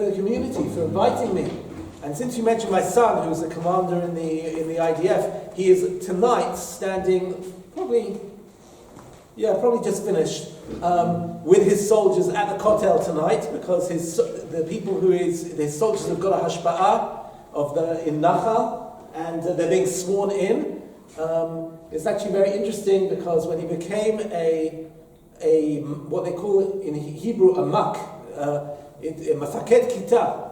the community for inviting me. And since you mentioned my son, who's a commander in the IDF, he is tonight standing, probably just finished, with his soldiers at the kotel tonight, because his soldiers have got a hashpa'ah in Nachal, and they're being sworn in. It's actually very interesting because when he became what they call it in Hebrew a mak, mafaked kita,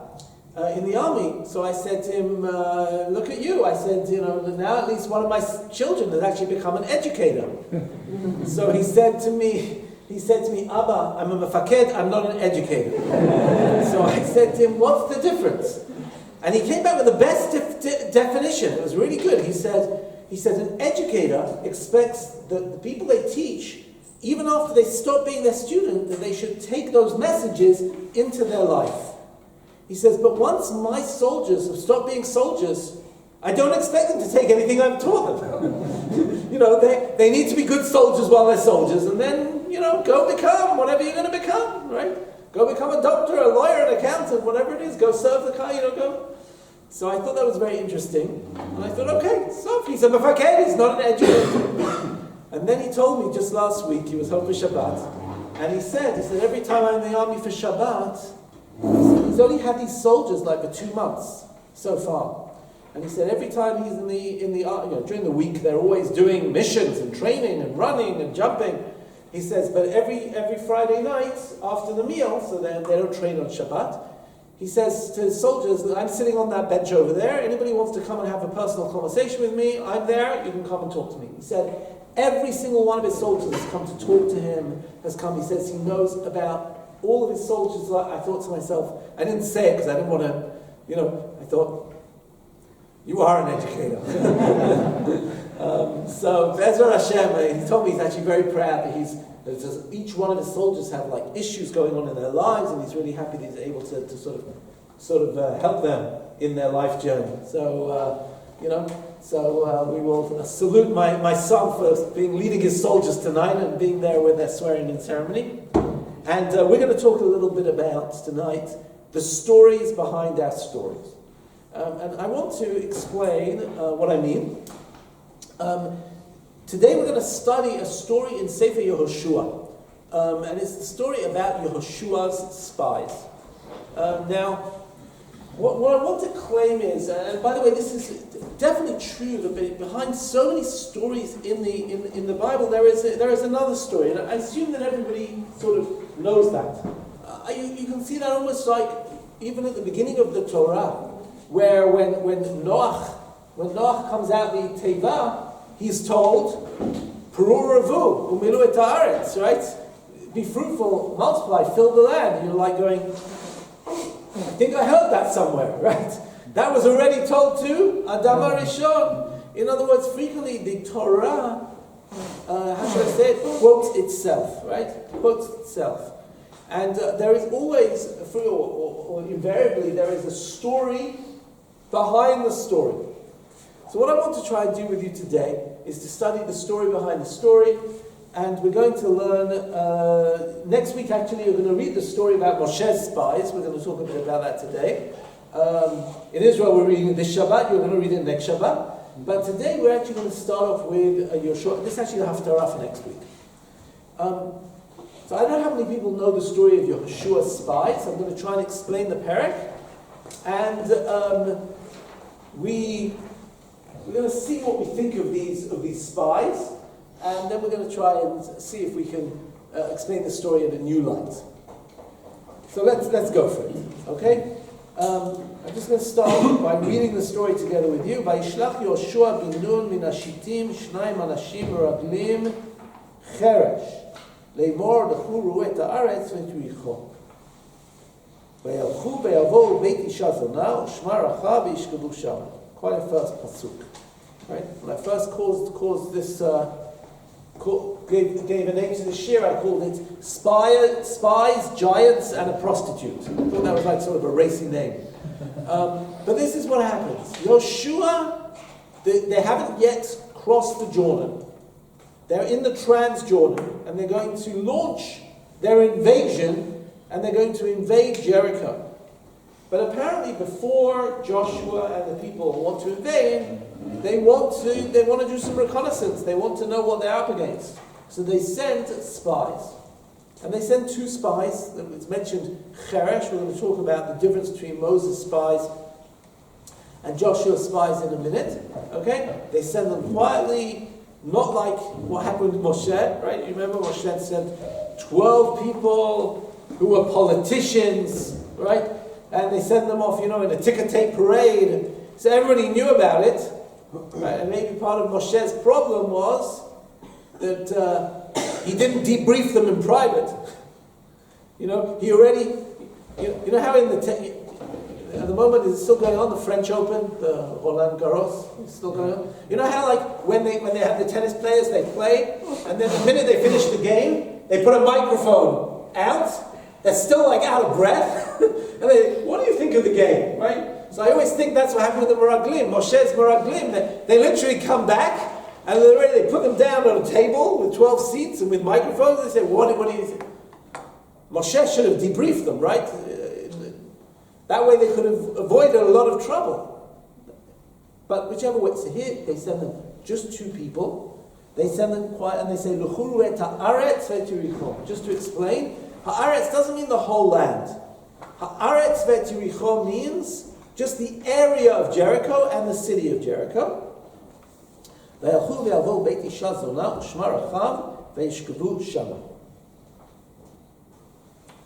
in the army. So I said to him, look at you. I said, now at least one of my children has actually become an educator. So he said to me, Abba, I'm a mafaked, I'm not an educator. So I said to him, what's the difference? And he came back with the best definition. It was really good. He said, an educator expects that the people they teach, even after they stop being their student, that they should take those messages into their life. He says, but once my soldiers have stopped being soldiers, I don't expect them to take anything I've taught them. They need to be good soldiers while they're soldiers, and then, go become whatever you're going to become, right? Go become a doctor, a lawyer, an accountant, whatever it is. Go serve the car, go. So I thought that was very interesting. And I thought, okay, so he's a mafaked, he's not an educator. And then he told me just last week, he was home for Shabbat, and he said, every time I'm in the army for Shabbat, he's only had these soldiers like for 2 months so far. And he said every time he's in the during the week they're always doing missions and training and running and jumping. He says, but every Friday night after the meal, so they don't train on Shabbat, he says to his soldiers, I'm sitting on that bench over there, anybody wants to come and have a personal conversation with me, I'm there, you can come and talk to me. He said, every single one of his soldiers has come to talk to him, he says he knows about all of his soldiers. I thought to myself, I didn't say it because I didn't want to, I thought, you are an educator. So Be'ezrat Hashem, he told me he's actually very proud that each one of his soldiers have like issues going on in their lives, and he's really happy that he's able to sort of help them in their life journey. So we will salute my son for leading his soldiers tonight and being there with their swearing-in ceremony. And we're going to talk a little bit about tonight the stories behind our stories. And I want to explain what I mean. Today we're going to study a story in Sefer Yehoshua. And it's the story about Yehoshua's spies. Now, what I want to claim is, and by the way, this is definitely true, that behind so many stories in the Bible, there is another story. And I assume that everybody sort of knows that. You can see that almost like even at the beginning of the Torah, where when Noach comes out the Teva, he's told, Peru Ravu, Umilu et haaretz, right? Be fruitful, multiply, fill the land. And you're like going, I think I heard that somewhere, right? That was already told to Adam HaRishon. In other words, frequently the Torah, how should I say it, quotes itself, right? Quotes itself. And there is always, or invariably, there is a story behind the story. So what I want to try and do with you today is to study the story behind the story, and we're going to learn, next week actually we're going to read the story about Moshe's spies. We're going to talk a bit about that today. In Israel we're reading this Shabbat, you're going to read it next Shabbat. But today we're actually going to start off with Yehoshua. This is actually the Haftarah for next week. So I don't know how many people know the story of Yehoshua's spies. I'm going to try and explain the parak. And we're going to see what we think of these spies, and then we're going to try and see if we can explain the story in a new light. So let's go for it. Okay? I'm just going to start by reading the story together with you. Vayishlach Yehoshua bin Nun min Hashittim shnayim anashim meraglim cheresh leimor lechu ru'u et haaretz v'turicho. Vayalchu vayavohu beit isha zona u'shma racha v'yishkebu shama. Quite a first pasuk, right? When I first caused this, gave a name to the Shiur, I called it Spies, Giants, and a Prostitute. I thought that was like sort of a racy name. But this is what happens. Yehoshua, they haven't yet crossed the Jordan. They're in the Trans-Jordan, and they're going to launch their invasion, and they're going to invade Jericho. But apparently before Joshua and the people want to invade, they want to do some reconnaissance. They want to know what they're up against. So they send spies. And they send 2 spies. It's mentioned Cheresh. We're going to talk about the difference between Moses' spies and Joshua's spies in a minute. Okay? They send them quietly, not like what happened with Moshe, right? You remember Moshe sent 12 people who were politicians, right? And they sent them off, in a ticker-tape parade. So everybody knew about it. Right? And maybe part of Moshe's problem was that he didn't debrief them in private. He already, how at the moment it's still going on, the French Open, the Roland Garros, is still going on. You know how when they have the tennis players, they play, and then the minute they finish the game, they put a microphone out, that's still out of breath, and they, what do you think of the game, right? So I always think that's what happened with the Meraglim, Moshe's Meraglim. They literally come back, and they put them down on a table with 12 seats and with microphones. They say, what do you think? Moshe should have debriefed them, right? That way they could have avoided a lot of trouble. But whichever way, so here they send them just 2 people. They send them quiet and they say, L'chulu et ha'aretz ve'tirichom. Just to explain, ha'aretz doesn't mean the whole land. Ha'aretz ve'tirichom means just the area of Jericho and the city of Jericho. Ve'yalchu ve'yavo beit isha zona u'shma rachav ve'yishkevu shama.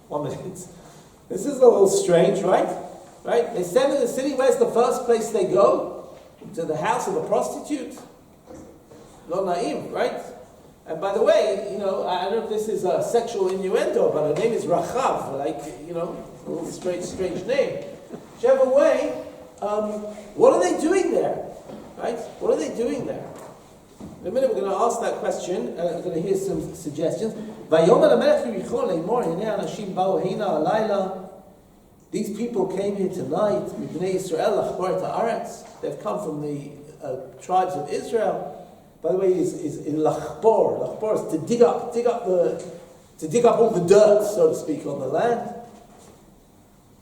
1 minute. This is a little strange, right? Right? They send in the city. Where's the first place they go? To the house of a prostitute. Lo na'im, right? And by the way, I don't know if this is a sexual innuendo, but her name is Rachav, a little strange name. Whichever way, what are they doing there? Right? What are they doing there? In a minute we're going to ask that question, we're going to hear some suggestions. These people came here tonight. They've come from the tribes of Israel. By the way, is in Lachbor. Lachbor is to dig up all the dirt, so to speak, on the land.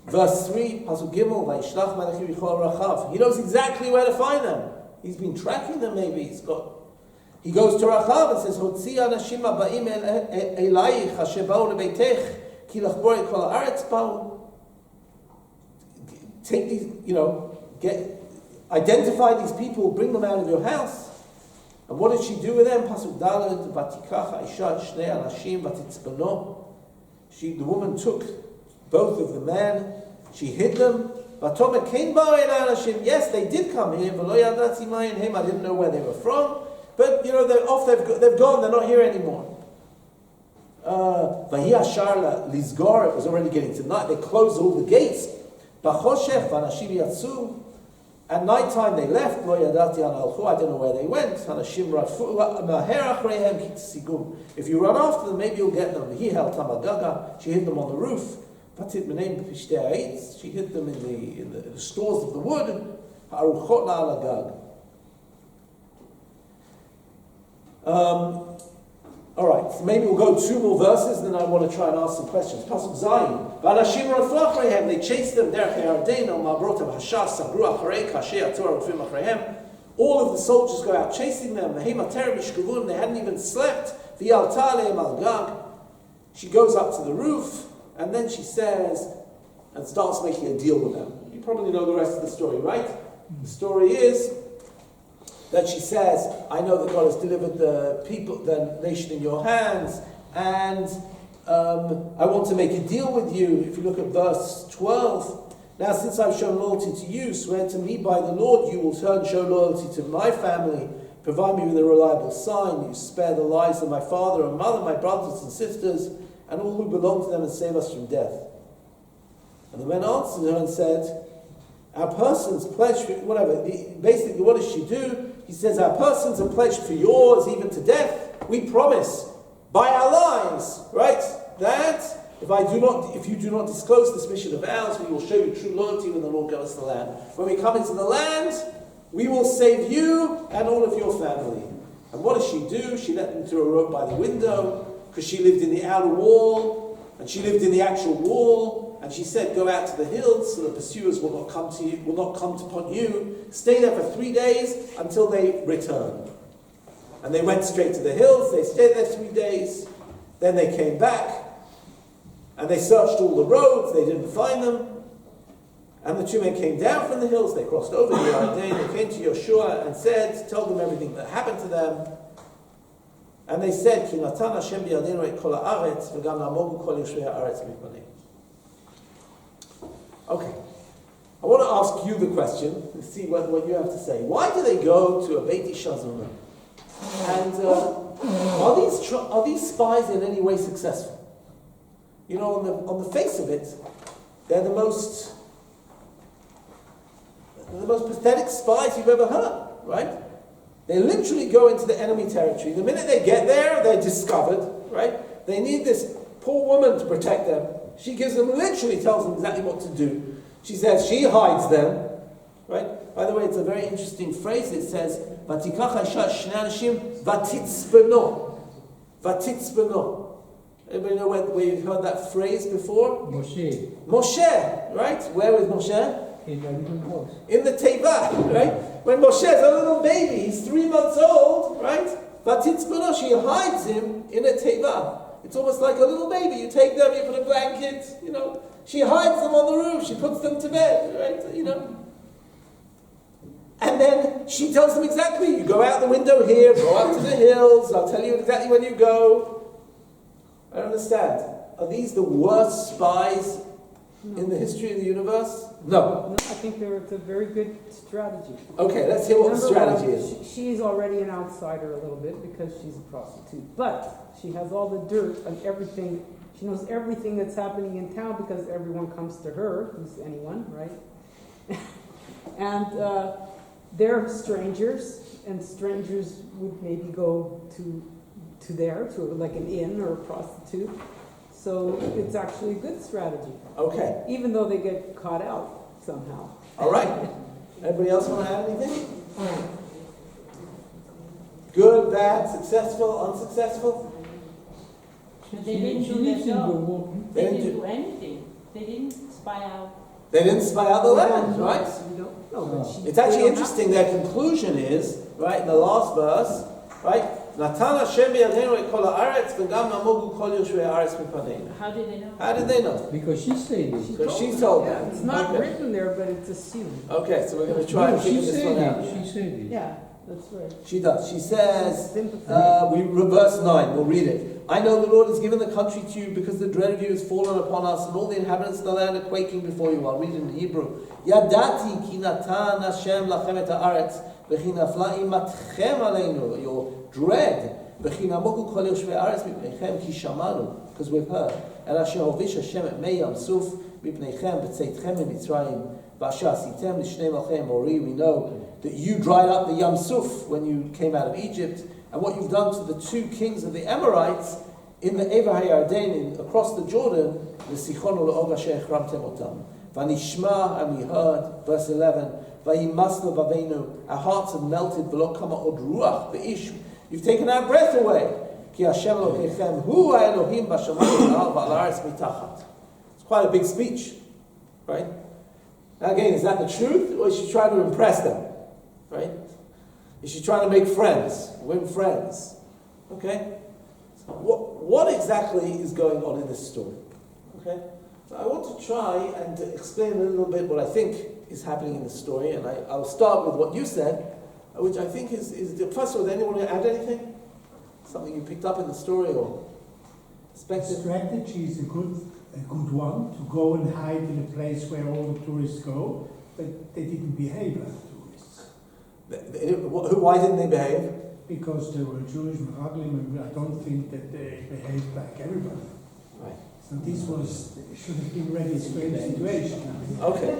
Verse 3, Pasuk Gimel, Vayishlach Malachi Yichol Rachav. He knows exactly where to find them. He's been tracking them. Maybe he goes to Rachav and says, "Hotzi anashim ha'ba'im elayich asher ba'u lebeitech ki lachbor et kol haaretz ba'u." Take these, identify these people, bring them out of your house. And what did she do with them? Pasuk Dalet, Vatikach ha'isha et shnei anashim vatitzbano. The woman took both of the men, she hid them. Vatomer kein ba'u el anashim. Yes, they did come here. V'lo yadatzi mayin hem. I didn't know where they were from. But they're off. They've gone. They're not here anymore. Vahi hashar lizgor. It was already getting to night. They closed all the gates. B'choshech v'anashim yatsu. At night time they left. Lo yadati an alchu. I don't know where they went. Anashim rafu maher achreihem ki tsigum. If you run after them, maybe you'll get them. Vahi hel tamagaga. She hid them on the roof. Vatit meneim b'pishtei ha'etz. She hid them in the stores of the wood. Ha'aruchot la'al agag. All right, so maybe we'll go 2 more verses, and then I want to try and ask some questions. Pasuk Zayin. V'anashim rafu achreihem. They chased them. Derech Yarden al ma'brot ha'shas sabru achrei kashei atzor rufim achreihem. All of the soldiers go out chasing them. V'hem ater mishkavun. They hadn't even slept. V'yalta aleim al gag. She goes up to the roof, and then she says, and starts making a deal with them. You probably know the rest of the story, right? The story is that she says, I know that God has delivered the nation in your hands, and I want to make a deal with you. If you look at verse 12, now since I've shown loyalty to you, swear to me by the Lord, you will show loyalty to my family, provide me with a reliable sign, you spare the lives of my father and mother, my brothers and sisters, and all who belong to them, and save us from death. And the men answered her and said, our persons pledged for whatever. Basically, what does she do? He says, our persons are pledged for yours, even to death. We promise by our lives, right? That if you do not disclose this mission of ours, we will show you true loyalty when the Lord gives us the land. When we come into the land, we will save you and all of your family. And what does she do? She let them through a rope by the window, because she lived in the outer wall, and she lived in the actual wall. and she said, go out to the hills so the pursuers will not come to you, will not come upon you. Stay there for 3 days until they return. And they went straight to the hills. They stayed there 3 days. Then they came back, and they searched all the roads. They didn't find them. And the 2 men came down from the hills. They crossed over the Yarden. They came to Yoshua and told them everything that happened to them. And they said, "Ki natan Hashem biyadenu et kol haaretz, v'gam namogu kol yoshvei haaretz mipnei." Okay, I want to ask you the question and see what you have to say. Why do they go to a Beit Shazuna? And are these spies in any way successful? You know, on the face of it, they're the most pathetic spies you've ever heard, right? They literally go into the enemy territory. The minute they get there, they're discovered, right? They need this poor woman to protect them. She literally tells them exactly what to do. She says, she hides them, right? By the way, it's a very interesting phrase. It says, "Vatikach haisha shnei anashim vatitzbeno." Vatitzbeno. Anybody know where you've heard that phrase before? Moshe, right? Where was Moshe? In the Teva, right? When Moshe is a little baby, he's 3 months old, right? Vatitzbeno, she hides him in a Teva. It's almost like a little baby. You take them, you put a blanket, you know. She hides them on the roof. She puts them to bed, right? You know. And then she tells them exactly, you go out the window here, go up to the hills, I'll tell you exactly when you go. I don't understand. Are these the worst spies in the history of the universe? No. I think it's a very good strategy. Okay, let's hear what the strategy is. She's already an outsider a little bit because she's a prostitute. But she has all the dirt and everything. She knows everything that's happening in town because everyone comes to her, who's anyone, right? And they're strangers, and strangers would maybe go to like an inn or a prostitute. So it's actually a good strategy. Okay. Even though they get caught out somehow. All right. Anybody else want to add anything? Good, bad, successful, unsuccessful? But they didn't do their job. They didn't do anything. They didn't spy out. They didn't spy out the land, right? No, it's actually interesting. Their conclusion is, right, in the last verse, right? Natan Hashem biyadenu et kol haaretz v'gam namogu kol yoshvei haaretz mipaneinu. How did they know? How did they know? Because she said it. Because she told them. It's not written there, but it's assumed. Okay, so we're going to try and figure this one out. She said it. Yeah, that's right. She does. She says, verse 9, we'll read it. I know the Lord has given the country to you because the dread of you has fallen upon us, and all the inhabitants of the land are quaking before you. I'll read it in Hebrew. Yadati ki natan Hashem lachem et haaretz v'chi nafla imatchem aleinu. Your dread. V'chi namogu kol yoshvei haaretz mipneichem ki shamanu. Because we've heard. El asher hovish Hashem et mei yam suf mipneichem v'tzeitchem mitzrayim v'asher asitem l'shnei malchei Amori. We know that you dried up the Yam Suf when you came out of Egypt, and what you've done to the 2 kings of the Amorites in the Eva HaYarden, across the Jordan, the Sichonu le'og asher echramtem otam. Vanishma, and we heard, verse 11, Vayimasnu bavenu, our hearts have melted, v'lo kama od ruach be'ish. You've taken our breath away. Ki Hashem Elokeichem hu ha'Elohim b'shamayim v'al ha'aretz mitachat. It's quite a big speech, right? Now again, is that the truth, or is she trying to impress them? Right? Is she trying to make friends, win friends? Okay? So what exactly is going on in this story? Okay? So I want to try and explain a little bit what I think is happening in the story, and I'll start with what you said, which I think is first of all, does anyone want to add anything? Something you picked up in the story or expected? The strategy is a good one, to go and hide in a place where all the tourists go, but they didn't behave like tourists. Why didn't they behave? Because they were Jewish Meraglim, and I don't think that they behaved like everybody. Right. So this should have been really a strange situation. Okay.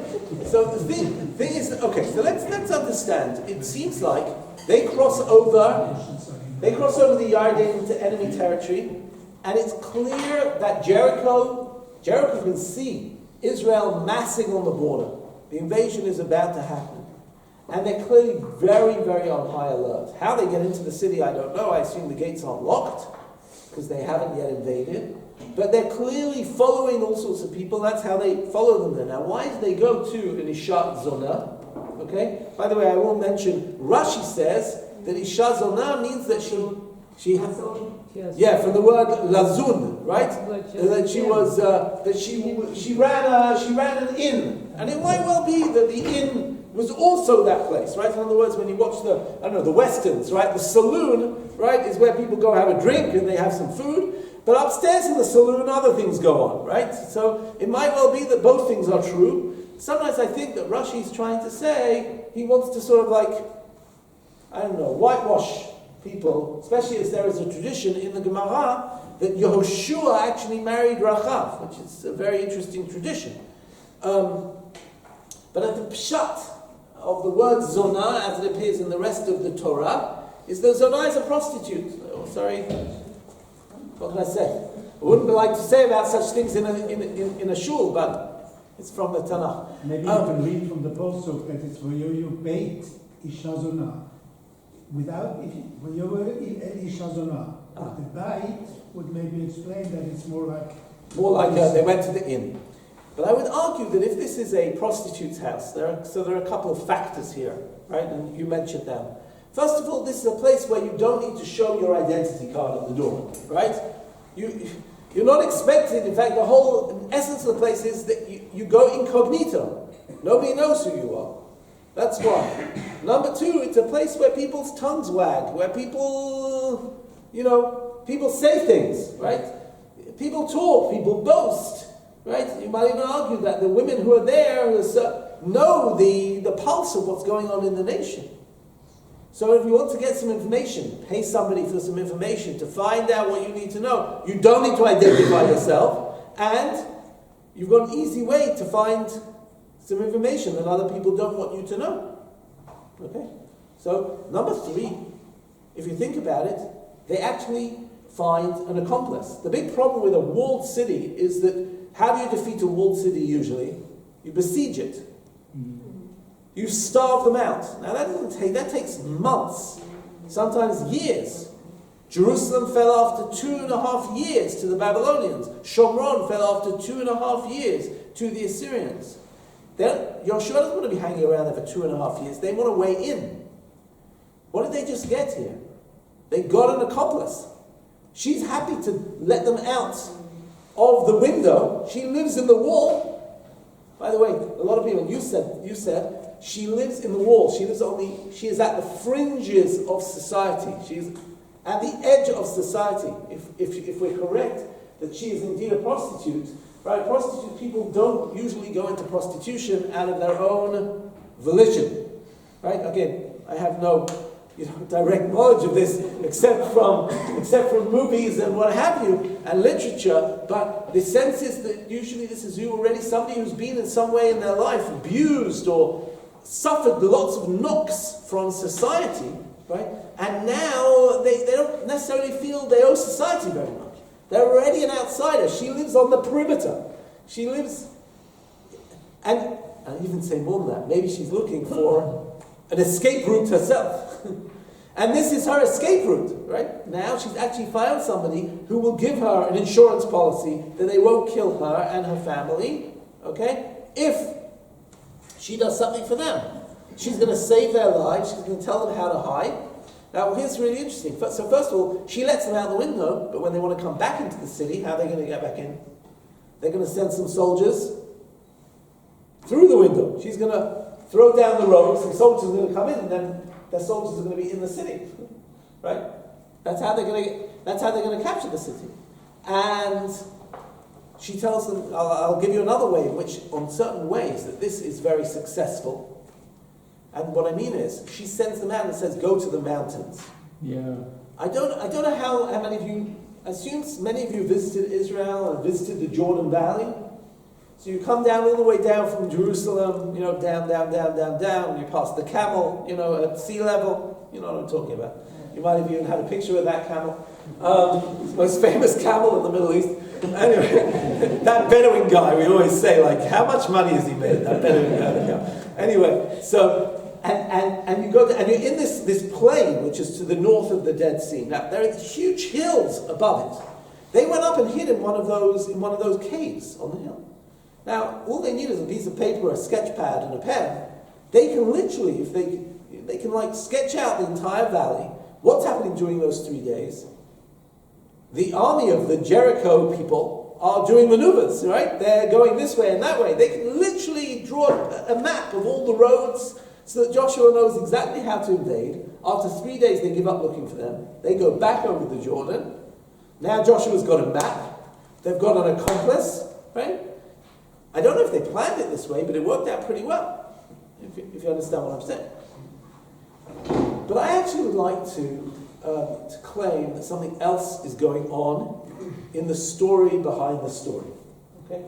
So the thing is, okay, so let's understand. It seems like they cross over the Yarden into enemy territory, and it's clear that Jericho can see Israel massing on the border. The invasion is about to happen. And they're clearly very, very on high alert. How they get into the city, I don't know. I assume the gates aren't locked, because they haven't yet invaded. But they're clearly following all sorts of people. That's how they follow them there. Now, why do they go to an Isha Zonah? Okay? By the way, I will mention, Rashi says that Isha Zonah means that she has... Yeah, from the word lazun, right? That she was she ran an inn, and it might well be that the inn was also that place, right? In other words, when you watch the westerns, right? The saloon, right, is where people go have a drink and they have some food, but upstairs in the saloon, other things go on, right? So it might well be that both things are true. Sometimes I think that Rashi's trying to say he wants to sort of whitewash people, especially as there is a tradition in the Gemara that Yehoshua actually married Rachav, which is a very interesting tradition. But at the pshat of the word zonah, as it appears in the rest of the Torah, is that zonah is a prostitute. Oh, sorry, what can I say? I wouldn't like to say about such things in a shul, but it's from the Tanakh. Maybe you can read from the posuk that it's where you bait Isha Zonah. When you were in Isha Zonah, the bait would maybe explain that it's more like they went to the inn. But I would argue that if this is a prostitute's house, there are a couple of factors here, right? And you mentioned them. First of all, this is a place where you don't need to show your identity card at the door, right? You're not expected. In fact, the whole essence of the place is that you go incognito. Nobody knows who you are. That's one. Number two, it's a place where people's tongues wag, where people say things, right? People talk, people boast, right? You might even argue that the women who are there know the pulse of what's going on in the nation. So if you want to get some information, pay somebody for some information to find out what you need to know. You don't need to identify yourself, and you've got an easy way to find some information that other people don't want you to know. Okay? So, number three, if you think about it, they actually find an accomplice. The big problem with a walled city is that, how do you defeat a walled city usually? You besiege it. You starve them out. Now that takes months, sometimes years. Jerusalem fell after 2.5 years to the Babylonians. Shomron fell after 2.5 years to the Assyrians. Yoshua doesn't want to be hanging around there for 2.5 years. They want a way in. What did they just get here? They got an accomplice. She's happy to let them out of the window. She lives in the wall. By the way, a lot of people, you said, she lives in the wall. She is at the fringes of society. She's at the edge of society. If we're correct that she is indeed a prostitute, right? Prostitute people don't usually go into prostitution out of their own volition, right? Again, I have no direct knowledge of this except from movies and what have you and literature. But the sense is that usually this is already somebody who's been in some way in their life abused or suffered lots of knocks from society, right? And now they don't necessarily feel they owe society very much. They're already an outsider. She lives on the perimeter. She lives, and I even say more than that. Maybe she's looking for an escape route herself. And this is her escape route, right? Now she's actually found somebody who will give her an insurance policy that they won't kill her and her family, okay? If she does something for them. She's going to save their lives. She's going to tell them how to hide. Now, here's really interesting. So first of all, she lets them out the window, but when they want to come back into the city, how are they going to get back in? They're going to send some soldiers through the window. She's going to throw down the rope, some soldiers are going to come in, and then their soldiers are going to be in the city. Right? That's how they're going to capture the city. And she tells them, I'll give you another way in which, on certain ways, that this is very successful. And what I mean is, she sends them out and says, go to the mountains. Yeah. I don't know how many of you, I assume many of you visited Israel and visited the Jordan Valley. So you come down all the way down from Jerusalem, down, you pass the camel, at sea level. You know what I'm talking about. You might have even had a picture of that camel. Most famous camel in the Middle East. Anyway, that Bedouin guy, we always say, how much money has he made, that Bedouin guy? Anyway, so, and you go to, and you're in this plain, which is to the north of the Dead Sea. Now, there are huge hills above it. They went up and hid in one of those caves on the hill. Now, all they need is a piece of paper, a sketch pad, and a pen. They can literally, if they can like sketch out the entire valley, what's happening during those 3 days. The army of the Jericho people are doing maneuvers, right? They're going this way and that way. They can literally draw a map of all the roads so that Joshua knows exactly how to invade. After 3 days, they give up looking for them. They go back over the Jordan. Now Joshua's got a map. They've got an accomplice, right? I don't know if they planned it this way, but it worked out pretty well, if you understand what I'm saying. But I actually would like to claim that something else is going on in the story behind the story. Okay?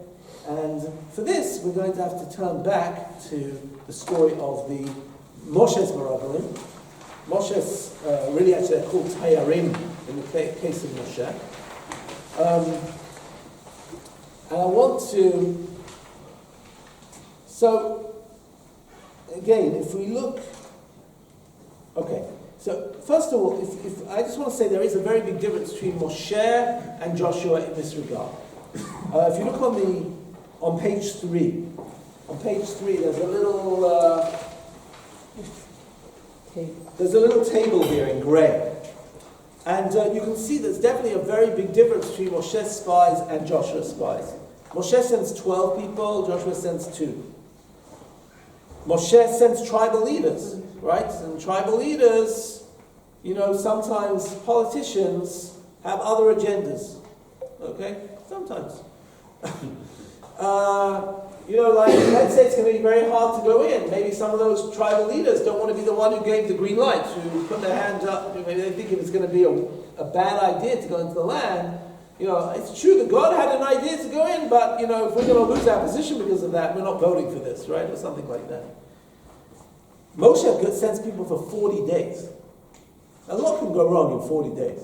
And for this, we're going to have to turn back to the story of the Moshe's Meraglim. Moshe's, really actually they're called Tayarim in the case of Moshe. And I want to... So, again, if we look... Okay, so first of all, if I just want to say there is a very big difference between Moshe and Joshua in this regard. If you look on page 3, there's a little table here in grey. And you can see there's definitely a very big difference between Moshe's spies and Joshua's spies. Moshe sends 12 people, Joshua sends 2. Moshe sends tribal leaders, right? And tribal leaders, sometimes politicians have other agendas. Okay? Sometimes. Let's say it's going to be very hard to go in. Maybe some of those tribal leaders don't want to be the one who gave the green light, who put their hands up. Maybe they think if it's going to be a bad idea to go into the land. It's true that God had an idea to go in, but, if we're going to lose our position because of that, we're not voting for this, right? Or something like that. Moshe sends people for 40 days. A lot can go wrong in 40 days.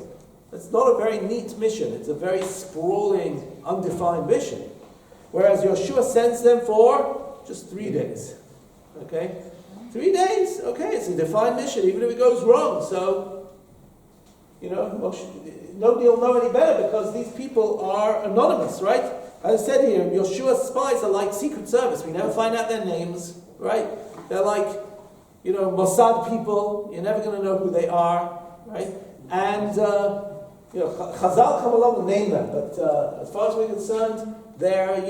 It's not a very neat mission. It's a very sprawling, undefined mission. Whereas Yeshua sends them for just 3 days. Okay? 3 days, okay, it's a defined mission, even if it goes wrong. So, nobody will know any better because these people are anonymous, right? As I said here, Yeshua's spies are like Secret Service. We never find out their names, right? They're like, Mossad people. You're never going to know who they are, right? And, Chazal come along and name them, but as far as we're concerned, they're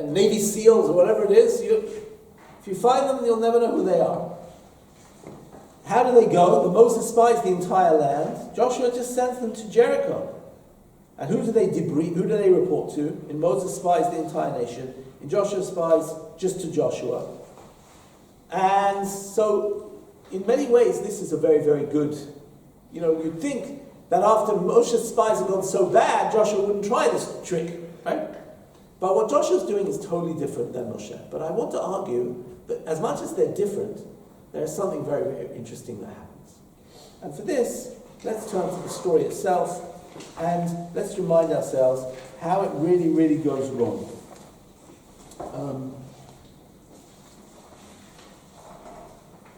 Navy SEALs or whatever it is. If you find them, you'll never know who they are. How do they go? The Moses spies the entire land. Joshua just sends them to Jericho. And who do they debrief? Who do they report to? In Moses spies the entire nation. In Joshua spies just to Joshua. And so, in many ways, this is a very, very good... you'd think that after Moshe's spies had gone so bad, Joshua wouldn't try this trick, right? But what Joshua's doing is totally different than Moshe. But I want to argue that as much as they're different, there's something very, very interesting that happens. And for this, let's turn to the story itself, and let's remind ourselves how it really, really goes wrong.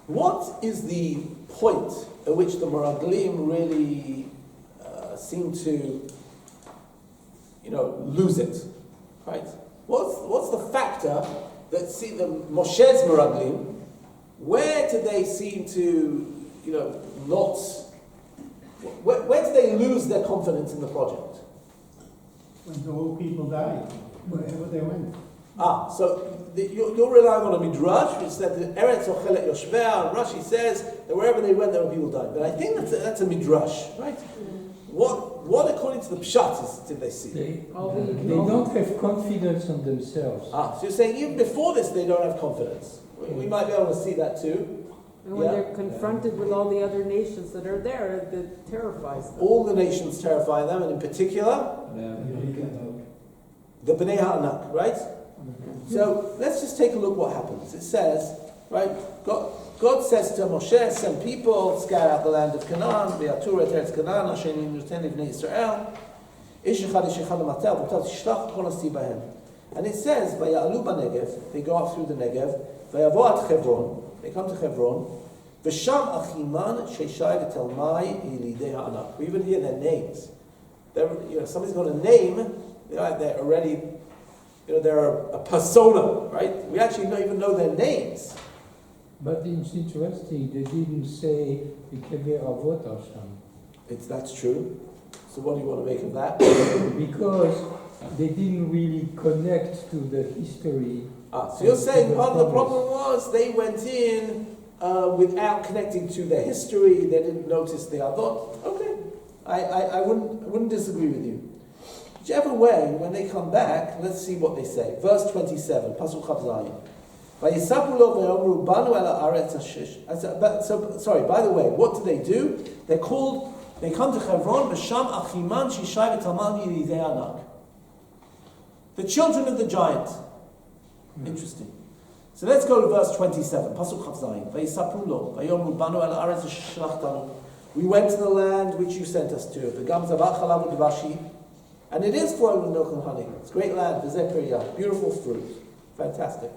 What is the point at which the Meraglim really seem to, lose it, right? What's the factor that see the Moshe's Meraglim? Where do they seem to, not? Where do they lose their confidence in the project? When the whole people died, wherever they went. So you're relying on a Midrash, which said that Eretz Ochelet Yoshvea, and Rashi says that wherever they went, there were people dying. But I think that's a Midrash, right? What according to the Pshat did they see? They don't have confidence in themselves. So you're saying even before this, they don't have confidence. We might be able to see that too. And when they're confronted with all the other nations that are there, that terrifies them. All the nations terrify them, and in particular, the Bnei Ha'anak, right? So let's just take a look what happens. It says, right, God says to Moshe, send people, scout out the land of Canaan, v'yatur et eretz Canaan, asher ani noten livnei Yisrael, ish echad l'mateh, v'otav tishlach kol nasi bahem. And it says, v'ya'alu b'negev, they go up through the Negev, v'yavo at Hebron, they come to Hebron, V'sham achiman sheishai v'telmai yilidei ha'anak. We even hear their names. Somebody's got a name, they're already, they're a persona, right? We actually don't even know their names. But it's interesting, they didn't say Ikeve Avot Hashem. That's true. So what do you want to make of that? Because they didn't really connect to the history. So you're saying part of the problem was they went in without connecting to their history, they didn't notice the Avot. Okay, I wouldn't disagree with you. Whichever way, when they come back, let's see what they say. Verse 27, Pasuk Chav Zayin. Sorry, by the way, what do they do? They come to Hebron, B'sham Achiman Shishai V'Talman Yilidei Anak. The children of the giant. Interesting. So let's go to verse 27, Pasuk Chav Zayin. Vayisapru lo, vayomru banu el haaretz shlachtanu. We went to the land which you sent us to. V'gam zavat chalav u'dvashi. And it is flowing with milk and honey. It's a great land, v'zeh periyah, beautiful fruit. Fantastic.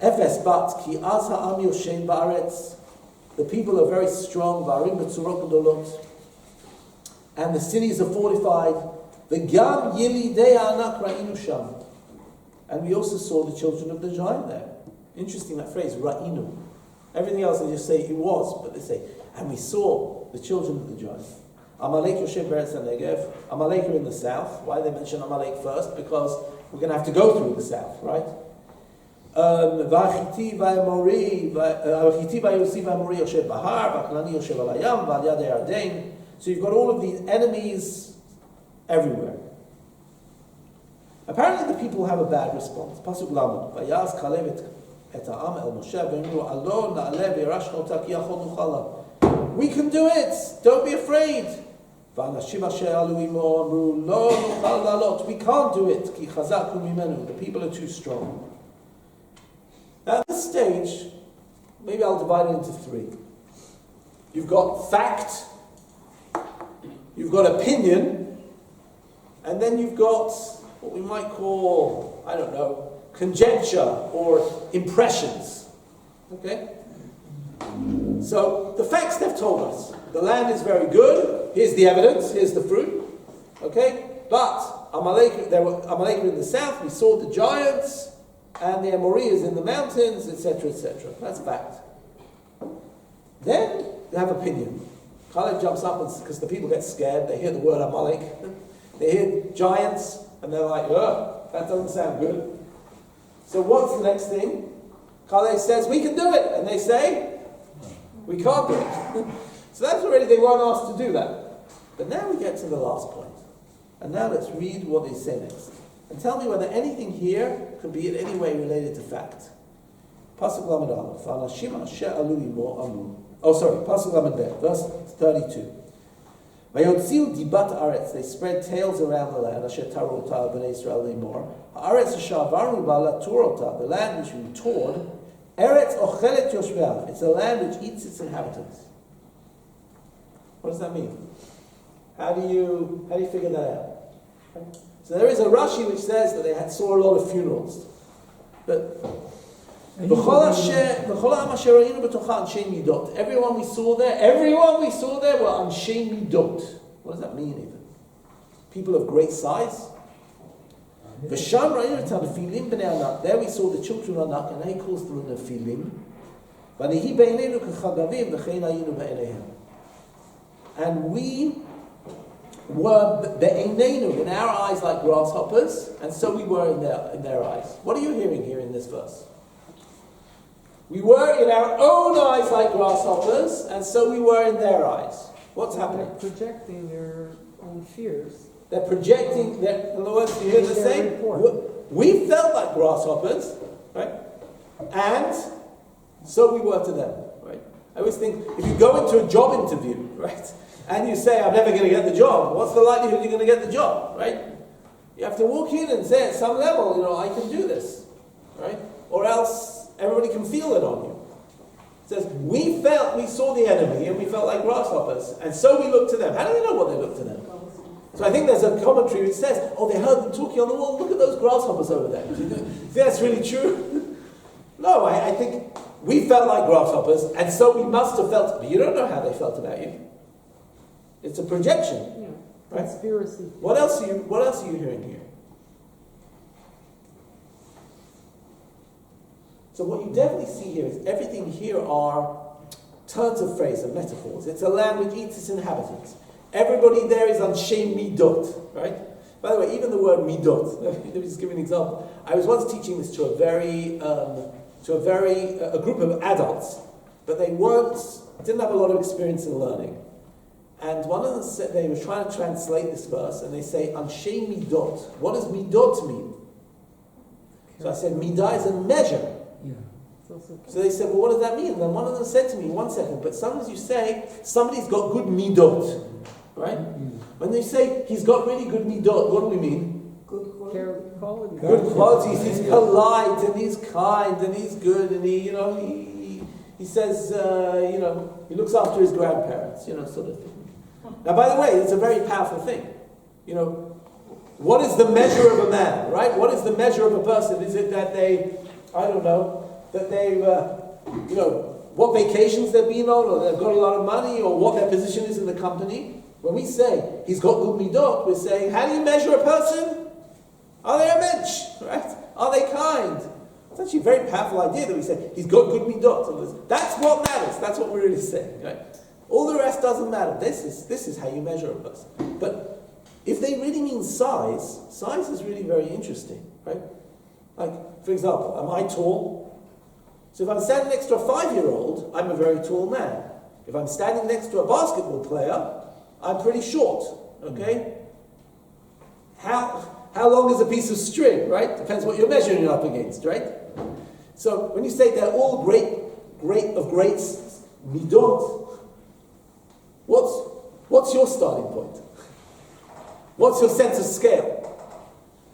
Efes bat ki az ha'am yoshen ba'aretz. The people are very strong, v'arim b'tzurot gedolot. And the cities are fortified. V'gam yilidei anak ra'inu sham. And we also saw the children of the giant there. Interesting, that phrase, ra'inu. Everything else they just say it was, but they say, and we saw the children of the giant. Amalek Yoshev Beretz HaNegev. Amalek are in the south. Why they mention Amalek first? Because we're going to have to go through the south, right? V'achiti v'amori Yoshev Bahar, v'Knani Yoshev Alayam, v'Al Yad Yarden. So you've got all of these enemies everywhere. Apparently the people have a bad response. Pasuk Lamed. Vayaz Kalev et ha'am el Moshe v'imru alon na'aleh v'yirashnu ota ki yachol nuchala. We can do it. Don't be afraid. V'anashim asher alu imo amru lo nuchal la'alot. We can't do it. Ki chazaku mimenu. The people are too strong. Now at this stage, maybe I'll divide it into three. You've got fact, you've got opinion, and then you've got what we might call, I don't know, conjecture or impressions. Okay? So, the facts they've told us. The land is very good. Here's the evidence. Here's the fruit. Okay? But there were Amalek in the south. We saw the giants. And the Amoriyas in the mountains, etc., etc. That's fact. Then, they have opinion. Caleb jumps up because the people get scared. They hear the word Amalek. They hear giants. And they're like, oh, that doesn't sound good. So what's the next thing? Caleb says, we can do it. And they say, we can't do it. So that's already, they weren't asked to do that. But now we get to the last point. And now let's read what they say next. And tell me whether anything here could be in any way related to fact. Pasuk Lamed Aleph. V'anashim asher alu imo amru. Oh, sorry. Pasuk Lamed Bet, verse 32. Vayotziu dibat aretz. They spread tales around the land. Asher tarota b'nei Israel lemor. Haaretz asher avaru ba'ala turota. The land which we toured. Eretz ochelet yoshvea. It's a land which eats its inhabitants. What does that mean? How do you figure that out? Okay. So there is a Rashi which says that they saw a lot of funerals. But everyone we saw there were anshe midot. What does that mean even? People of great size. There we saw the children of Anak, and he calls them Nephilim. And we were be'einenu, in our eyes like grasshoppers, and so we were in their eyes. What are you hearing here in this verse? We were in our own eyes like grasshoppers, and so we were in their eyes. What's happening? They're projecting their own fears. They're projecting their, in other words, you hear the same? We felt like grasshoppers, right? And so we were to them, right? I always think, if you go into a job interview, right? And you say, I'm never going to get the job. What's the likelihood you're going to get the job, right? You have to walk in and say at some level, I can do this, right? Or else everybody can feel it on you. It says, we saw the enemy and we felt like grasshoppers. And so we looked to them. How do they know what they looked to them? So I think there's a commentary which says, they heard them talking on the wall. Look at those grasshoppers over there. Do you think that's really true? No, I think we felt like grasshoppers, and so we must have felt, but you don't know how they felt about you. It's a projection. Yeah. Right? Conspiracy. What else are you hearing here? So what you definitely see here is everything here are turns of phrase and metaphors. It's a land which eats its inhabitants. Everybody there is anshe midot, right? By the way, even the word midot, let me just give you an example. I was once teaching this to a group of adults, but they didn't have a lot of experience in learning. And one of them said, they were trying to translate this verse, and they say, anshe midot. What does midot mean? So I said, midah is a measure. So they said, well, what does that mean? And then one of them said to me, 1 second, but sometimes you say, somebody's got good midot, right? When they say, he's got really good midot, what do we mean? Good quality. Good qualities. He's polite, and he's kind, and he's good, and he says, he looks after his grandparents, sort of thing. Now, by the way, it's a very powerful thing. What is the measure of a man, right? What is the measure of a person? Is it that what vacations they've been on, or they've got a lot of money, or what their position is in the company? When we say, he's got good midot, we're saying, how do you measure a person? Are they a mensch, right? Are they kind? It's actually a very powerful idea that we say, he's got good midot. That's what matters. That's what we're really saying, right? All the rest doesn't matter. This is how you measure a person. But if they really mean size is really very interesting, right? Like, for example, am I tall? So if I'm standing next to a 5-year-old, I'm a very tall man. If I'm standing next to a basketball player, I'm pretty short, okay? How long is a piece of string, right? Depends what you're measuring it up against, right? So when you say they're all great of greats, midot, what's your starting point? What's your sense of scale?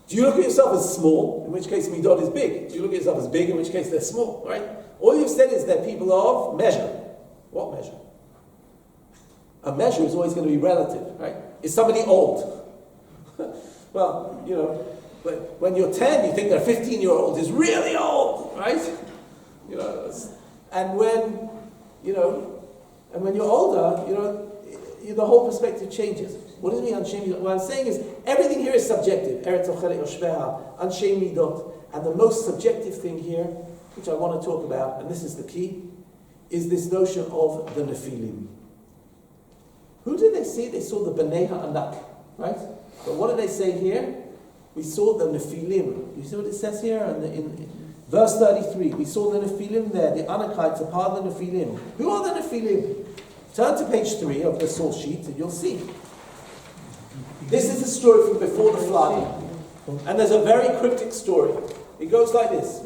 Do you look at yourself as small, in which case midot is big? Do you look at yourself as big, in which case they're small, right? All you've said is they're people of measure. What measure? A measure is always going to be relative, right? Is somebody old? Well, when you're 10, you think that a 15-year-old is really old, right? And when you're older, the whole perspective changes. What does it mean, anshe midot? What I'm saying is, everything here is subjective. Eretz ocheret yoshbeha, anshe midot. And the most subjective thing here, which I want to talk about, and this is the key, is this notion of the Nephilim. Who did they see? They saw the Bnei Ha'anak, right? But what did they say here? We saw the Nephilim. You see what it says here? In verse 33, we saw the Nephilim there. The Anakites are part of the Nephilim. Who are the Nephilim? Turn to page 3 of the source sheet and you'll see. This is the story from before the flood. And there's a very cryptic story. It goes like this.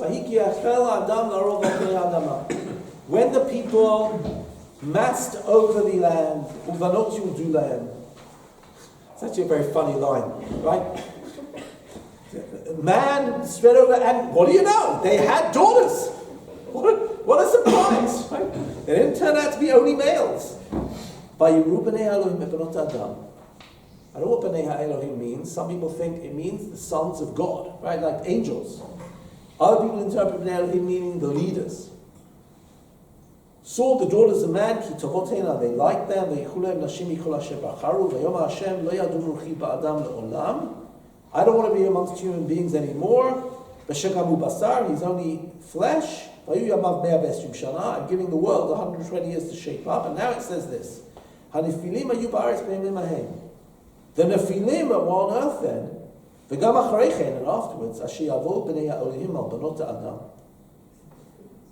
When the people massed over the land, it's actually a very funny line, right? Man spread over, and what do you know? They had daughters. What a surprise, right? They didn't turn out to be only males. I don't know what Bnei HaElohim means. Some people think it means the sons of God, right? Like angels. Other people interpret Bnei Elohim meaning the leaders. Saw the daughters of man, ki tovotena, they liked them, I don't want to be amongst human beings anymore. Basar, he's only flesh. I'm giving the world 120 years to shape up. And now it says this. The Nephilim were on earth then, and afterwards,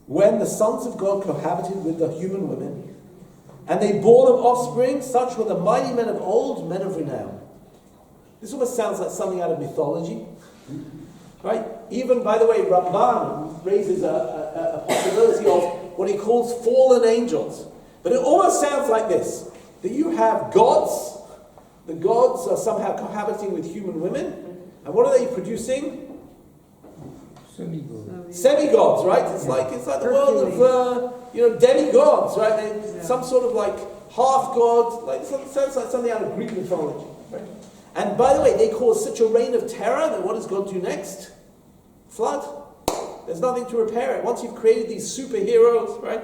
when the sons of God cohabited with the human women, and they bore them offspring, such were the mighty men of old, men of renown. This almost sounds like something out of mythology, right? Even, by the way, Ramban raises a possibility of what he calls fallen angels. But it almost sounds like this, that you have gods. The gods are somehow cohabiting with human women. And what are they producing? Semi-gods, right? It's like the world of demigods, right? Some sort of like half god, like sounds like something out of Greek mythology, right? And by the way, they cause such a reign of terror that what does God do next? Flood. There's nothing to repair it. Once you've created these superheroes, right?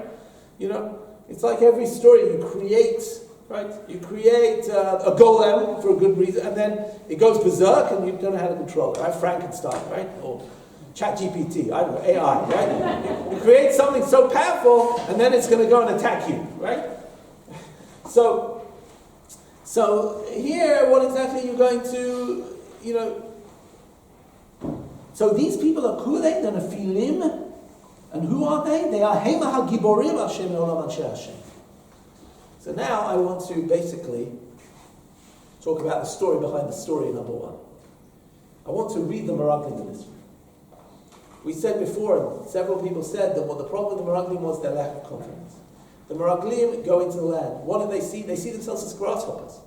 It's like every story you create, right? You create a golem for a good reason, and then it goes berserk, and you don't know how to control it, right? Frankenstein, right? Or ChatGPT, I don't know, AI, right? You create something so powerful, and then it's going to go and attack you, right? So here, what exactly are you going to, So these people are Kule, the Nephilim, and who are they? They are Hema HaGiborim Hashem Eolam Anshe Hashem. So now I want to basically talk about the story behind the story, number one. I want to read the Meraglim in this. We said before, and several people said that what the problem with the Meraglim was their lack of confidence. The Meraglim go into the land. What do they see? They see themselves as grasshoppers.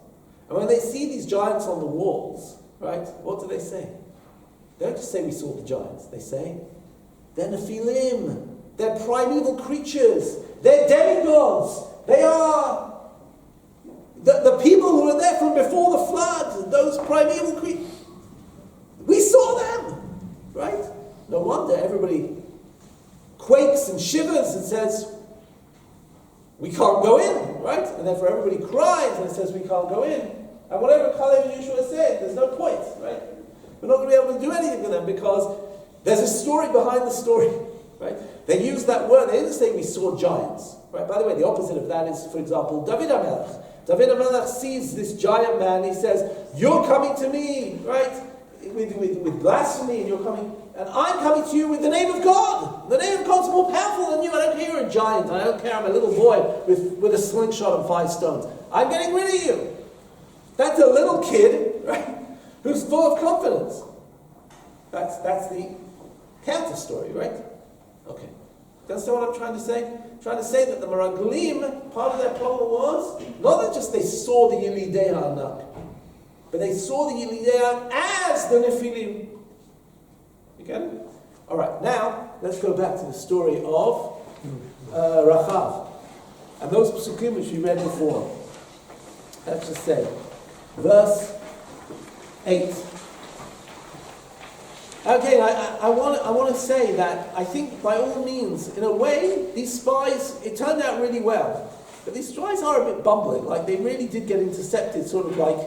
And when they see these giants on the walls, right, what do they say? They don't just say we saw the giants. They say, they're Nephilim. They're primeval creatures. They're demigods. They are the people who were there from before the flood. Those primeval creatures. We saw them. Right? No wonder everybody quakes and shivers and says, we can't go in. Right? And therefore everybody cries and says, we can't go in. And whatever Kalev and Yeshua said, there's no point. Right? We're not going to be able to do anything with them because there's a story behind the story, right? They use that word. They didn't say we saw giants, right? By the way, the opposite of that is, for example, David HaMelech. David HaMelech sees this giant man. He says, "You're coming to me, right? With blasphemy, and you're coming, and I'm coming to you with the name of God. The name of God's more powerful than you. I don't care you're a giant. I don't care I'm a little boy with a slingshot and 5 stones. I'm getting rid of you." That's a little kid, right? Who's full of confidence. That's the counter story, right? Okay. Do you understand what I'm trying to say? I'm trying to say that the Meraglim, part of their problem was, not that just they saw the Yelidei Ha'anak, but they saw the Yelidei Ha'anak as the Nephilim. You get it? Alright, now, let's go back to the story of Rachav. And those psukim which we read before. Let's just say, verse 8. Again, I want to say that I think by all means, in a way, these spies, it turned out really well. But these spies are a bit bumbling. Like, they really did get intercepted sort of like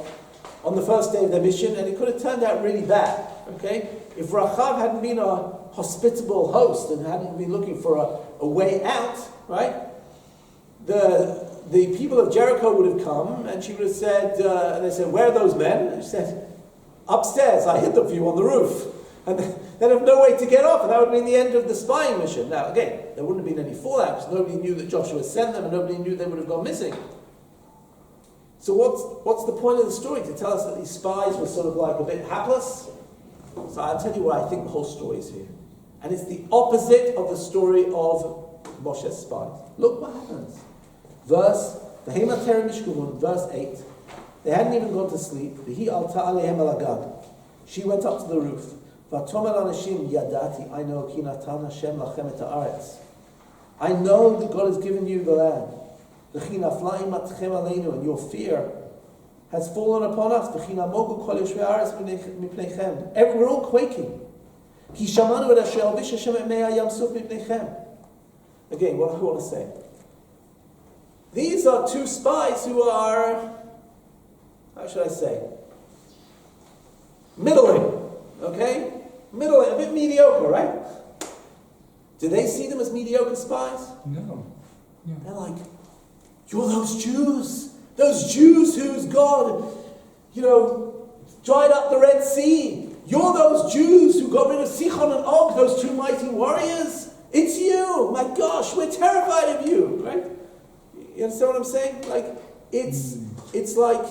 on the first day of their mission, and it could have turned out really bad. Okay? If Rachav hadn't been a hospitable host and hadn't been looking for a way out, right? The people of Jericho would have come, and she would have said, and they said, "Where are those men?" And she said, "Upstairs, I hid them for you on the roof." And they'd have no way to get off, and that would have been the end of the spying mission. Now, again, there wouldn't have been any fallout, because nobody knew that Joshua sent them, and nobody knew they would have gone missing. So what's the point of the story? To tell us that these spies were sort of like a bit hapless? So I'll tell you what I think the whole story is here. And it's the opposite of the story of Moshe's spies. Look what happens. Verse 8. They hadn't even gone to sleep. She went up to the roof. I know ki natan Hashem lachem et haaretz. I know that God has given you the land. V'chi nafla imatchem aleinu, and your fear has fallen upon us. V'chi namogu kol yoshvei haaretz mipneichem. We're all quaking. Ki shamanu et asher alvish Hashem et mei hayam suf mipneichem. Again, what I want to say. These are two spies who are, how should I say, middling. Okay? Middling, a bit mediocre, right? Do they see them as mediocre spies? No. Yeah. They're like, you're those Jews whose God, dried up the Red Sea. You're those Jews who got rid of Sichon and Og, those two mighty warriors. It's you. My gosh, we're terrified of you, right? You understand what I'm saying? Like, it's like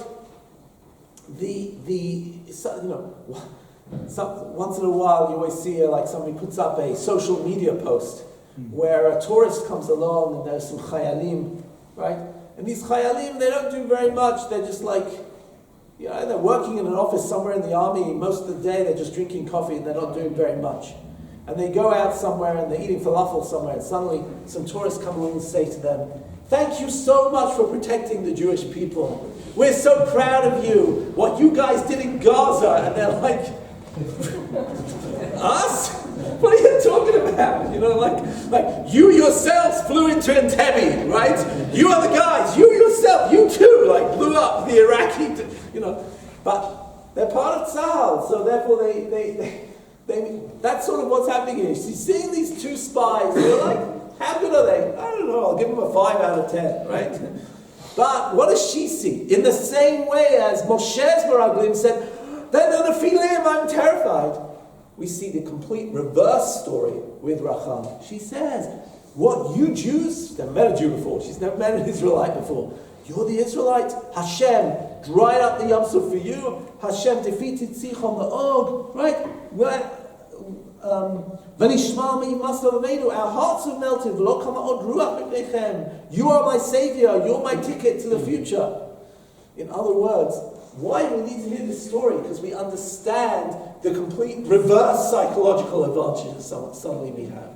once in a while you always see like somebody puts up a social media post where a tourist comes along and there's some chayalim, right? And these chayalim, they don't do very much. They're just like, they're working in an office somewhere in the army. Most of the day they're just drinking coffee and they're not doing very much. And they go out somewhere and they're eating falafel somewhere, and suddenly some tourists come along and say to them, "Thank you so much for protecting the Jewish people. We're so proud of you. What you guys did in Gaza." And they're like, "Us? What are you talking about?" about? You know, like you yourselves flew into Entebbe, right? You are the guys. You yourself, you too, like blew up the Iraqi, you know. But they're part of Tzahal, so therefore they that's sort of what's happening here. She's seeing these two spies. They're like, how good are they? I don't know. I'll give them a 5 out of 10, right? But what does she see? In the same way as Moshe's Meraglim said, I'm terrified. We see the complete reverse story with Rachel. She says, what, you Jews? She's never met a Jew before. She's never met an Israelite before. You're the Israelites. Hashem dried up the Yam Suf for you. Hashem defeated Sichon the Og. Right? Our hearts have melted. You are my savior. You're my ticket to the future. In other words, why do we need to hear this story? Because we understand the complete reverse psychological advantages suddenly we have.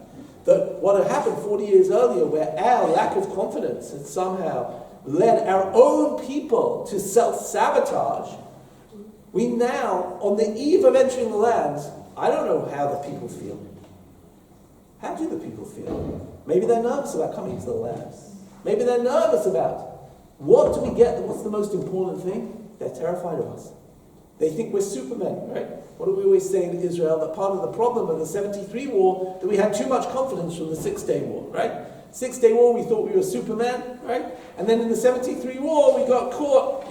That what had happened 40 years earlier, where our lack of confidence had somehow led our own people to self-sabotage, we now, on the eve of entering the land, I don't know how the people feel. How do the people feel? Maybe they're nervous about coming to the land. Maybe they're nervous about what do we get, what's the most important thing? They're terrified of us. They think we're supermen, right? What do we always say in Israel? That part of the problem of the 73 war, that we had too much confidence from the 6-day war, right? 6-day war, we thought we were supermen, right? And then in the 73 war, we got caught,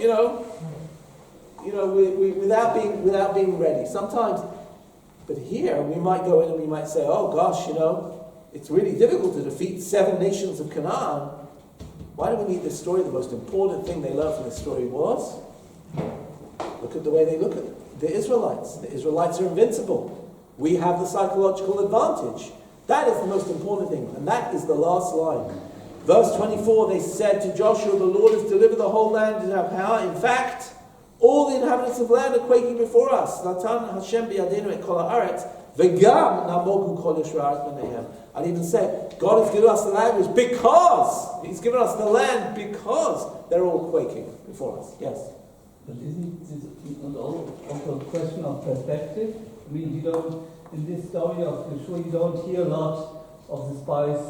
without being ready. Sometimes, but here we might go in and we might say, oh gosh, it's really difficult to defeat 7 nations of Canaan. Why do we need this story? The most important thing they learned from this story was, look at the way they look at the Israelites. The Israelites are invincible. We have the psychological advantage. That is the most important thing. And that is the last line. Verse 24, they said to Joshua, the Lord has delivered the whole land in our power. In fact, all the inhabitants of the land are quaking before us. I'd even say, God has given us the land because He's given us the land because they're all quaking before us. Yes? But isn't this also a question of perspective? I mean, in this story of Yeshua, you don't hear a lot of the spies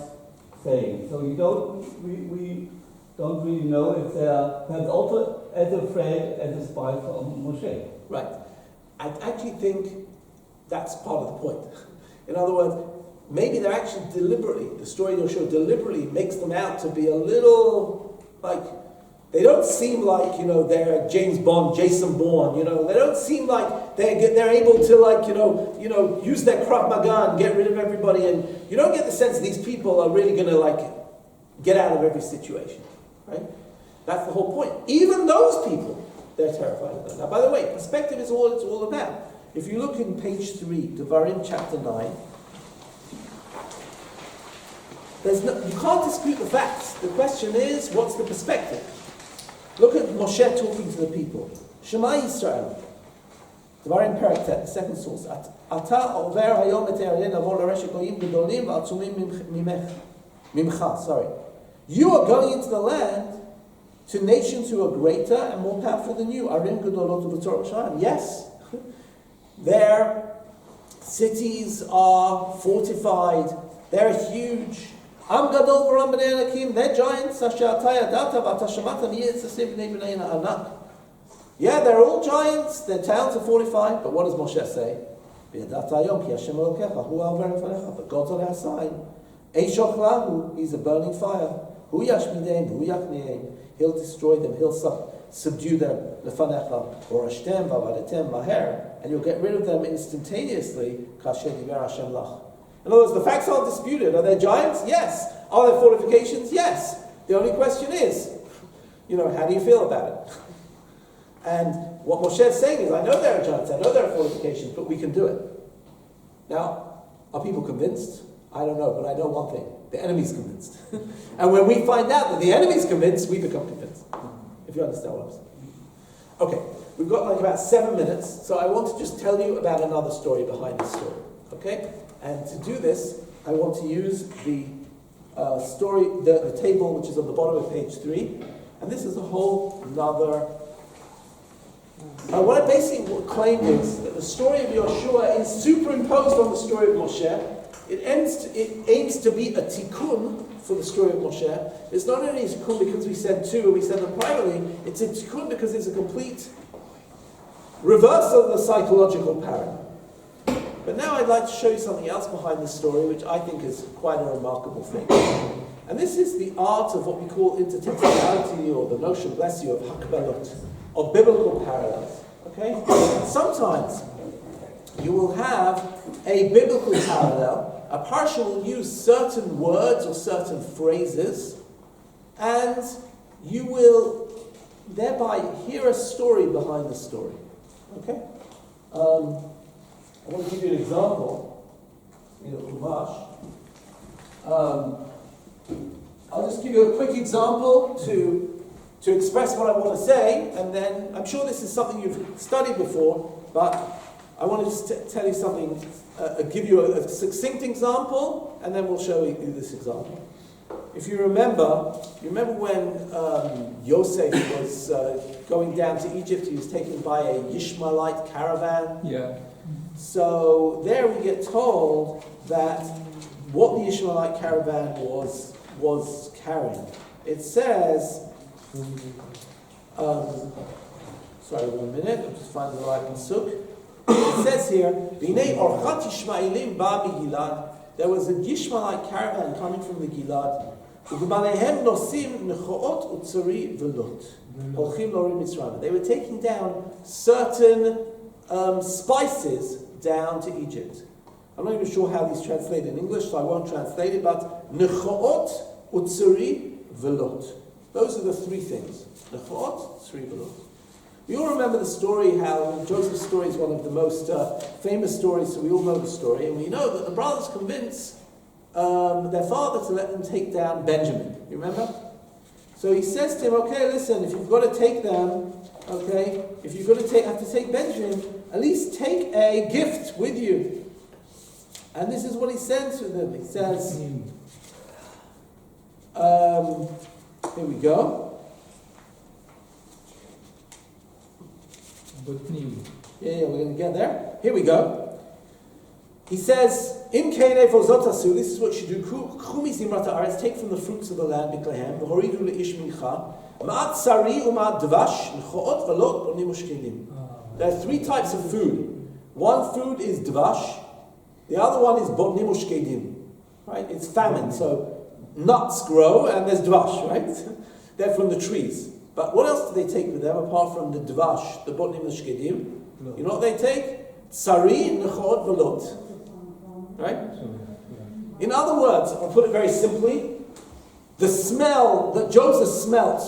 saying. So we don't really know if they are perhaps also as afraid as the spies from Moshe. Right. I actually think that's part of the point. In other words, maybe they're actually deliberately, the story of Yeshua deliberately makes them out to be a little like, they don't seem like, they're James Bond, Jason Bourne, they don't seem like they're able to use their Krav Maga and get rid of everybody, and you don't get the sense these people are really going to get out of every situation, right? That's the whole point. Even those people, they're terrified of them. Now, by the way, perspective is all it's all about. If you look in page 3, Devarim chapter 9, you can't dispute the facts. The question is, what's the perspective? Look at Moshe talking to the people. Shema Yisrael. Devarim Perek Tet, the second source. Ata over hayom et ha'arei navo l'resh goyim gedolim v'atzumim mimcha. Sorry. You are going into the land to nations who are greater and more powerful than you. Arim gedolot u'v'tzor b'sharim. Yes. Their cities are fortified. They're huge. Am gadol v'ram b'nei anakim. They're giants. Yeah, they're all giants. Their towns are fortified. But what does Moshe say? But God's on our side. He's a burning fire. He'll destroy them. He'll subdue them. And you'll get rid of them instantaneously. In other words, the facts aren't disputed. Are there giants? Yes. Are there fortifications? Yes. The only question is, how do you feel about it? And what Moshe is saying is, I know there are giants, I know there are fortifications, but we can do it. Now, are people convinced? I don't know, but I know one thing. The enemy's convinced. And when we find out that the enemy's convinced, we become convinced. If you understand what I'm saying. Okay, we've got about 7 minutes, so I want to just tell you about another story behind this story. Okay? And to do this, I want to use the story, the table which is on the bottom of page 3. And this is a whole another... what I basically claim is that the story of Yeshua is superimposed on the story of Moshe, it aims to be a tikkun for the story of Moshe. It's not only a tikkun because we said two and we said them privately, it's a tikkun because it's a complete reversal of the psychological paradigm. But now I'd like to show you something else behind this story, which I think is quite a remarkable thing. And this is the art of what we call intertextuality, or the notion, bless you, of hakbalot, of biblical parallels. Okay? Sometimes you will have a biblical parallel. A parsha will use certain words or certain phrases, and you will thereby hear a story behind the story. Okay? I want to give you an example in a Chumash. I'll just give you a quick example to express what I want to say, and then I'm sure this is something you've studied before, but I want to just tell you something, give you a succinct example, and then we'll show you this example. If you remember when Yosef was going down to Egypt, he was taken by a Ishmaelite caravan. Yeah. So there we get told that what the Ishmaelite caravan was carrying. It says, sorry, 1 minute, I'm just finding the right pasuk. It says here, "V'nei orchat Yishmaelim ba migilad." There was a Ishmaelite caravan coming from the Gilad. U'b'manehem nosim nechoot utzari velot. Olchim lorim Mitzrayim. They were taking down certain spices down to Egypt. I'm not even sure how these translate in English, so I won't translate it, but nechoot utzari velot. Those are the three things. Nechoot, utzari velot. We all remember the story, how Joseph's story is one of the most famous stories, so we all know the story, and we know that the brothers convince their father to let them take down Benjamin. You remember? So he says to him, okay, listen, if you've got to take them, okay, if you're going to have to take Benjamin, at least take a gift with you. And this is what he sends to them. He says, here we go. Yeah, we're going to get there. Here we go. He says, "In Keinei Vozotasu." This is what you do. Chumi zimrat haaretz. Take from the fruits of the land, Bethlehem. V'horidu leish mincha. Ma'at sari u'ma'at dvash. Nechoot v'lot bonim u'shkelim. There are three types of food. One food is dvash. The other one is bonim u'shkelim. Right? It's famine, so nuts grow and there's dvash. Right? They're from the trees. But what else do they take with them apart from the dvash, the bonim u'shkelim? You know what they take? Sari, nechoot v'lot. Right? In other words, I'll put it very simply, the smell that Joseph smelt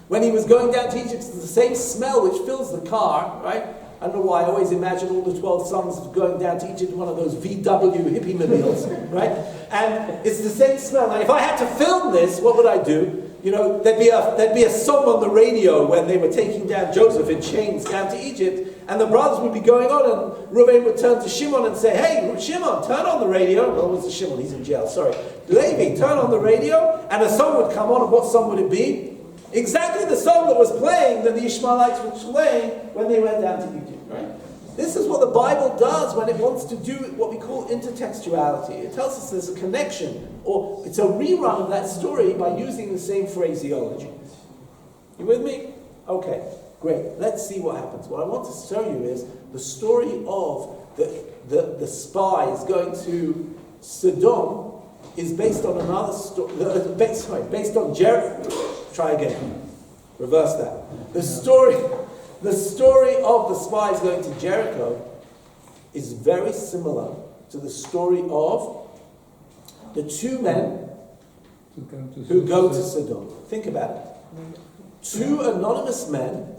when he was going down to Egypt is the same smell which fills the car, right? I don't know why I always imagine all the 12 sons going down to Egypt in one of those VW hippie mobiles, right? And it's the same smell. Now, if I had to film this, what would I do? You know, there'd be a song on the radio when they were taking down Joseph in chains down to Egypt, and the brothers would be going on, and Reuven would turn to Shimon and say, "Hey, Shimon, turn on the radio." Well, what's the Shimon? He's in jail, sorry. Levi, turn on the radio, and a song would come on, and what song would it be? Exactly the song that was playing, that the Ishmaelites were playing when they went down to Egypt, right? This is what the Bible does when it wants to do what we call intertextuality. It tells us there's a connection, or it's a rerun of that story by using the same phraseology. You with me? Okay, great. Let's see what happens. What I want to show you is the story of the spies going to Sodom is based on another story. Based on Jericho. Try again. Reverse that. The story of the spies going to Jericho is very similar to the story of the two men who go to Sodom. Think about it. Two anonymous men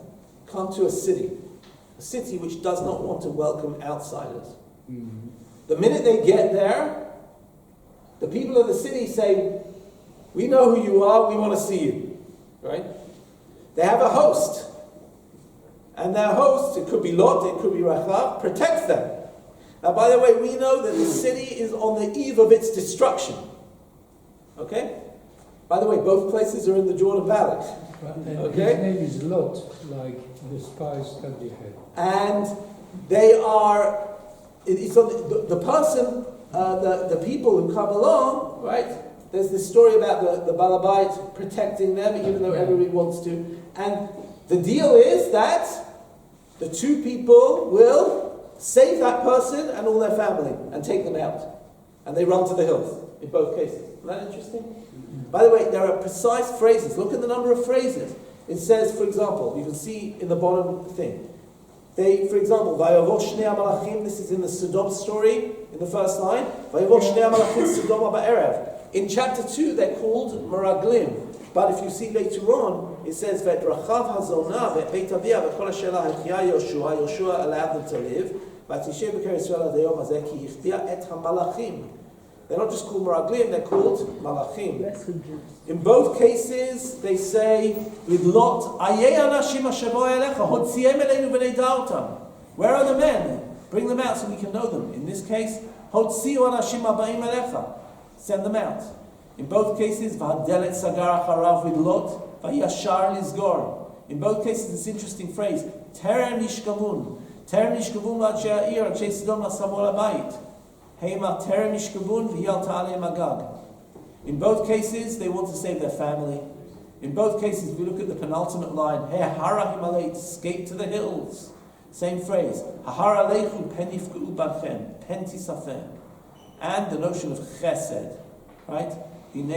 come to a city which does not want to welcome outsiders. Mm-hmm. The minute they get there, the people of the city say, "We know who you are, we want to see you." Right? They have a host. And their host, it could be Lot, it could be Rachav, protects them. Now, by the way, we know that the city is on the eve of its destruction. Okay? By the way, both places are in the Jordan Valley. Okay? His name is Lot, like the spies that they had. And they are, it's on the person the people who come along, right? There's this story about the Balabait protecting them, even though everybody wants to. And the deal is that the two people will save that person and all their family and take them out. And they run to the hills in both cases. Isn't that interesting? By the way, there are precise phrases. Look at the number of phrases. It says, for example, you can see in the bottom thing. For example, Vayavo Shnei HaMalachim, this is in the Sodom story, in the first line. Vayavo Shnei HaMalachim Sodom Ba'erev. In chapter 2, they're called Meraglim. But if you see later on, it says, V'edrachav hazonah ve'beit aviyah v'chol asher ha'chiyah Yoshua. Yoshua allowed them to live. V'atishev b'ker Yisrael ad hayom hazeh ki yichtiya et ha'malachim. They're not just called Meraglim, they're called Malachim. In both cases, they say, with Lot, Ayei anashim ashavoi elecha, hotziem eleinu v'nei da'otam. Where are the men? Bring them out so we can know them. In this case, hotziu anashim aba'im elecha. Send them out. In both cases, v'hadelet sagar acharav with Lot, v'yashar lizgor. In both cases, this interesting phrase, terem nishkavun. Terem nishkavun v'adshei ha'ir, adshei Sodom nasamu al habayit. In both cases, they want to save their family. In both cases, if we look at the penultimate line, escape to the hills. Same phrase. And the notion of chesed, right? You've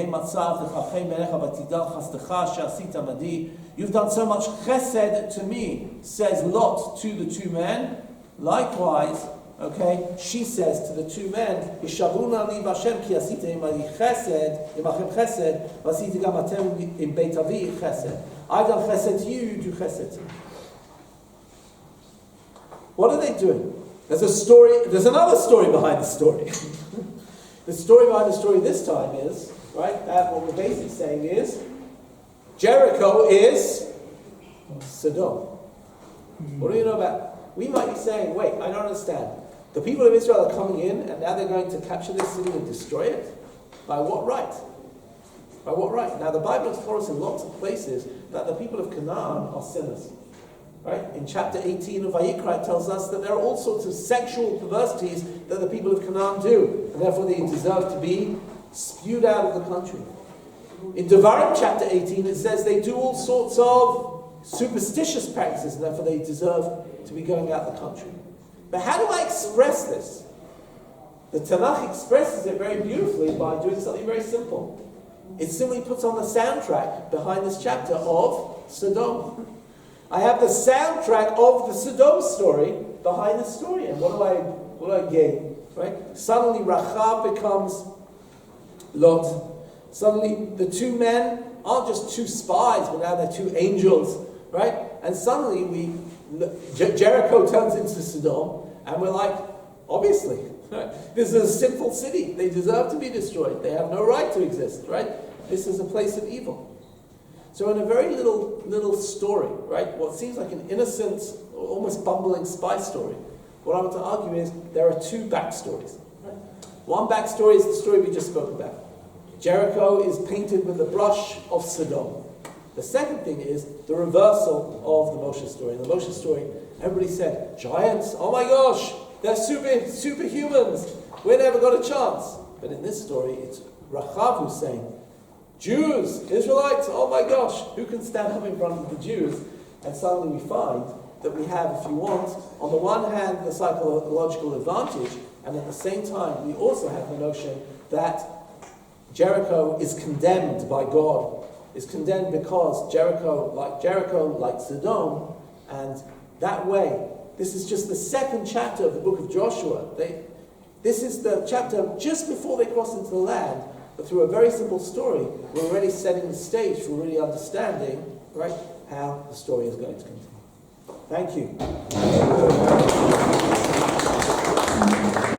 done so much chesed to me, says Lot to the two men. Likewise, okay, she says to the two men, "Hishavuna li b'Hashem ki asita imali chesed, imachem chesed, v'asita gam atem im beit avi chesed." I've done chesed to you, you do chesed to me. What are they doing? There's a story. There's another story behind the story. The story behind the story this time is right. That what we're basically saying is Jericho is Sodom. What do you know about? We might be saying, wait, I don't understand. The people of Israel are coming in and now they're going to capture this city and destroy it? By what right? By what right? Now the Bible has told us in lots of places that the people of Canaan are sinners. Right? In chapter 18 of Vayikra it tells us that there are all sorts of sexual perversities that the people of Canaan do, and therefore they deserve to be spewed out of the country. In Devarim chapter 18 it says they do all sorts of superstitious practices, and therefore they deserve to be going out of the country. But how do I express this? The Tanakh expresses it very beautifully by doing something very simple. It simply puts on the soundtrack behind this chapter of Sodom. I have the soundtrack of the Sodom story behind the story, and what do I gain? Right? Suddenly Rachav becomes Lot. Suddenly the two men aren't just two spies, but now they're two angels, right? And suddenly Jericho turns into Sodom, and we're like, obviously, right? This is a sinful city. They deserve to be destroyed. They have no right to exist, right? This is a place of evil. So in a very little story, right, what seems like an innocent, almost bumbling spy story, what I want to argue is there are two backstories. Right? One backstory is the story we just spoke about. Jericho is painted with the brush of Sodom. The second thing is the reversal of the Moshe story. In the Moshe story, everybody said, giants, oh my gosh, they're superhumans. We never got a chance. But in this story, it's Rachav who's saying, Jews, Israelites, oh my gosh, who can stand up in front of the Jews? And suddenly we find that we have, if you want, on the one hand, the psychological advantage, and at the same time, we also have the notion that Jericho is condemned by God. Is condemned because Jericho, like Sodom, and that way, this is just the second chapter of the book of Joshua. This is the chapter just before they cross into the land. But through a very simple story, we're already setting the stage for really understanding, right, how the story is going to continue. Thank you.